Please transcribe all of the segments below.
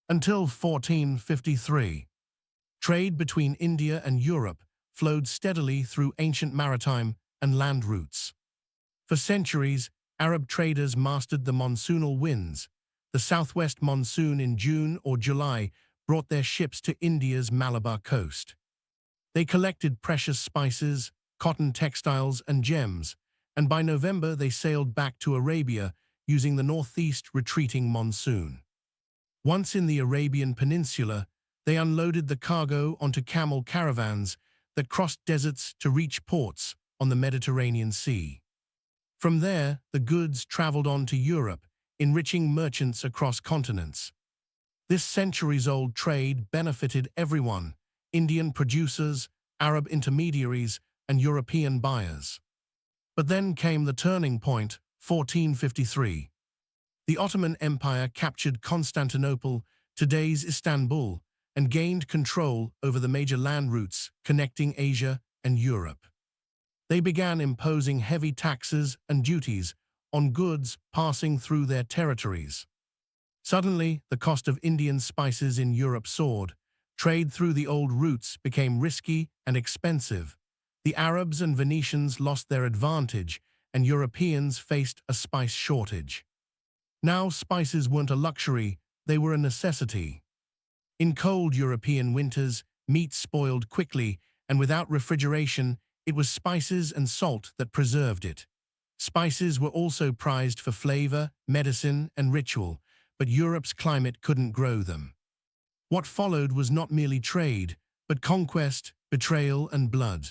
Until 1453, trade between India and Europe flowed steadily through ancient maritime and land routes. For centuries, Arab traders mastered the monsoonal winds. The southwest monsoon in June or July brought their ships to India's Malabar coast. They collected precious spices, cotton textiles, and gems, and by November they sailed back to Arabia using the northeast retreating monsoon. Once in the Arabian Peninsula, they unloaded the cargo onto camel caravans that crossed deserts to reach ports on the Mediterranean Sea. From there, the goods traveled on to Europe, enriching merchants across continents. This centuries-old trade benefited everyone: Indian producers, Arab intermediaries, and European buyers. But then came the turning point, 1453. The Ottoman Empire captured Constantinople, today's Istanbul, and gained control over the major land routes connecting Asia and Europe. They began imposing heavy taxes and duties on goods passing through their territories. Suddenly, the cost of Indian spices in Europe soared. Trade through the old routes became risky and expensive. The Arabs and Venetians lost their advantage, and Europeans faced a spice shortage. Now spices weren't a luxury, they were a necessity. In cold European winters, meat spoiled quickly, and without refrigeration, it was spices and salt that preserved it. Spices were also prized for flavor, medicine, and ritual, but Europe's climate couldn't grow them. What followed was not merely trade, but conquest, betrayal, and blood.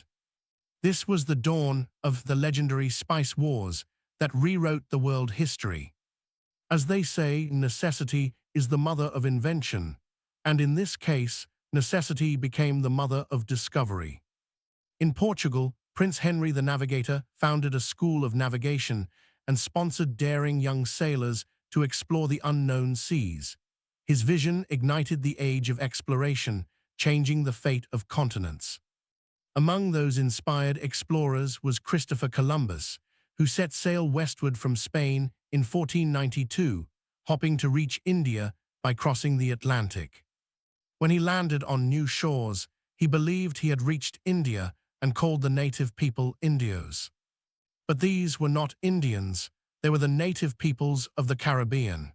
This was the dawn of the legendary Spice Wars that rewrote the world history. As they say, necessity is the mother of invention, and in this case, necessity became the mother of discovery. In Portugal, Prince Henry the Navigator founded a school of navigation and sponsored daring young sailors to explore the unknown seas. His vision ignited the age of exploration, changing the fate of continents. Among those inspired explorers was Christopher Columbus, who set sail westward from Spain in 1492, hoping to reach India by crossing the Atlantic. When he landed on new shores, he believed he had reached India and called the native people Indios. But these were not Indians, they were the native peoples of the Caribbean.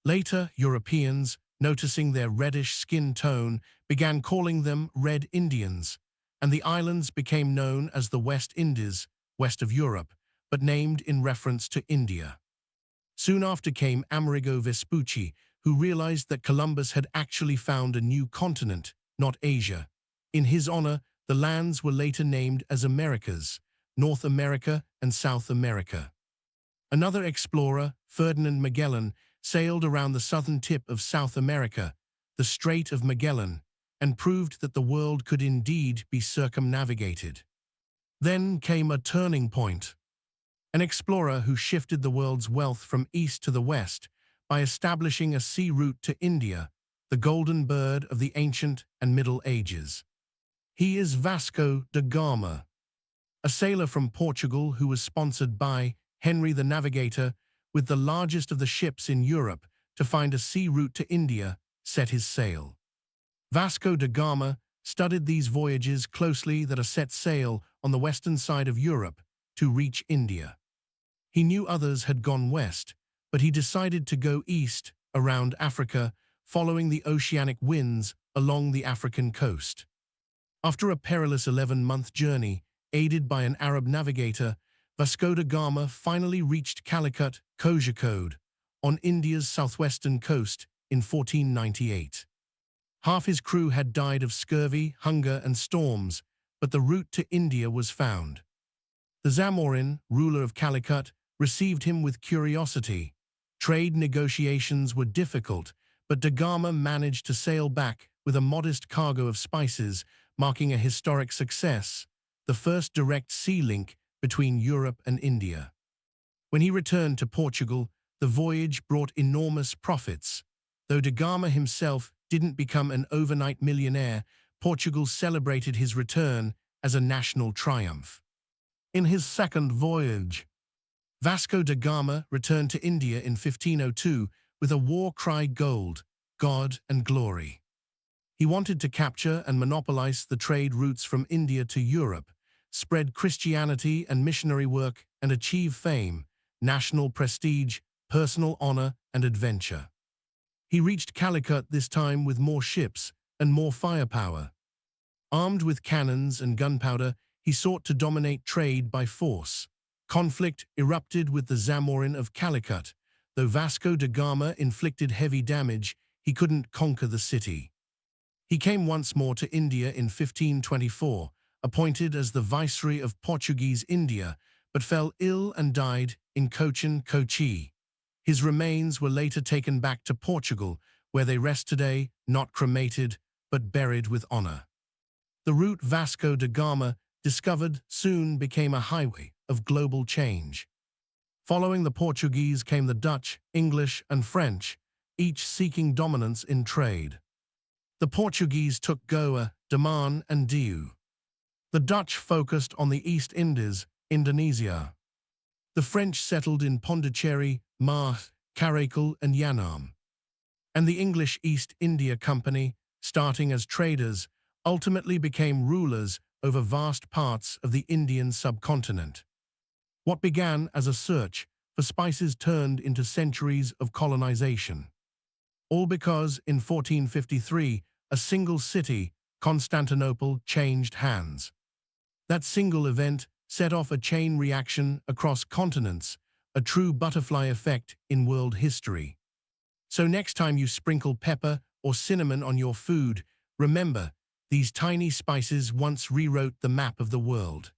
Later, Europeans, noticing their reddish skin tone, began calling them Red Indians, and the islands became known as the West Indies, west of Europe, but named in reference to India. Soon after came Amerigo Vespucci, who realized that Columbus had actually found a new continent, not Asia. In his honor, the lands were later named as Americas, North America and South America. Another explorer, Ferdinand Magellan, sailed around the southern tip of South America, the Strait of Magellan, and proved that the world could indeed be circumnavigated. Then came a turning point. An explorer who shifted the world's wealth from east to the west by establishing a sea route to India, the golden bird of the ancient and Middle Ages. He is Vasco da Gama, a sailor from Portugal who was sponsored by Henry the Navigator with the largest of the ships in Europe to find a sea route to India, set his sail. Vasco da Gama studied these voyages closely that are set sail on the western side of Europe to reach India. He knew others had gone west, but he decided to go east, around Africa, following the oceanic winds along the African coast. After a perilous 11-month journey, aided by an Arab navigator, Vasco da Gama finally reached Calicut, Kozhikode, on India's southwestern coast in 1498. Half his crew had died of scurvy, hunger, and storms, but the route to India was found. The Zamorin, ruler of Calicut, received him with curiosity. Trade negotiations were difficult, but da Gama managed to sail back with a modest cargo of spices, marking a historic success, the first direct sea link between Europe and India. When he returned to Portugal, the voyage brought enormous profits. Though da Gama himself didn't become an overnight millionaire, Portugal celebrated his return as a national triumph. In his second voyage, Vasco da Gama returned to India in 1502 with a war cry: gold, God, and glory. He wanted to capture and monopolize the trade routes from India to Europe, spread Christianity and missionary work, and achieve fame, national prestige, personal honor, and adventure. He reached Calicut this time with more ships and more firepower. Armed with cannons and gunpowder, he sought to dominate trade by force. Conflict erupted with the Zamorin of Calicut. Though Vasco da Gama inflicted heavy damage, he couldn't conquer the city. He came once more to India in 1524, appointed as the Viceroy of Portuguese India, but fell ill and died in Cochin, Kochi. His remains were later taken back to Portugal, where they rest today, not cremated, but buried with honor. The route Vasco da Gama discovered soon became a highway of global change. Following the Portuguese came the Dutch, English, and French, each seeking dominance in trade. The Portuguese took Goa, Daman, and Diu. The Dutch focused on the East Indies, Indonesia. The French settled in Pondicherry, Marche, Karaikal, and Yanam. And the English East India Company, starting as traders, ultimately became rulers over vast parts of the Indian subcontinent. What began as a search for spices turned into centuries of colonization. All because, in 1453, a single city, Constantinople, changed hands. That single event set off a chain reaction across continents, a true butterfly effect in world history. So next time you sprinkle pepper or cinnamon on your food, remember, these tiny spices once rewrote the map of the world.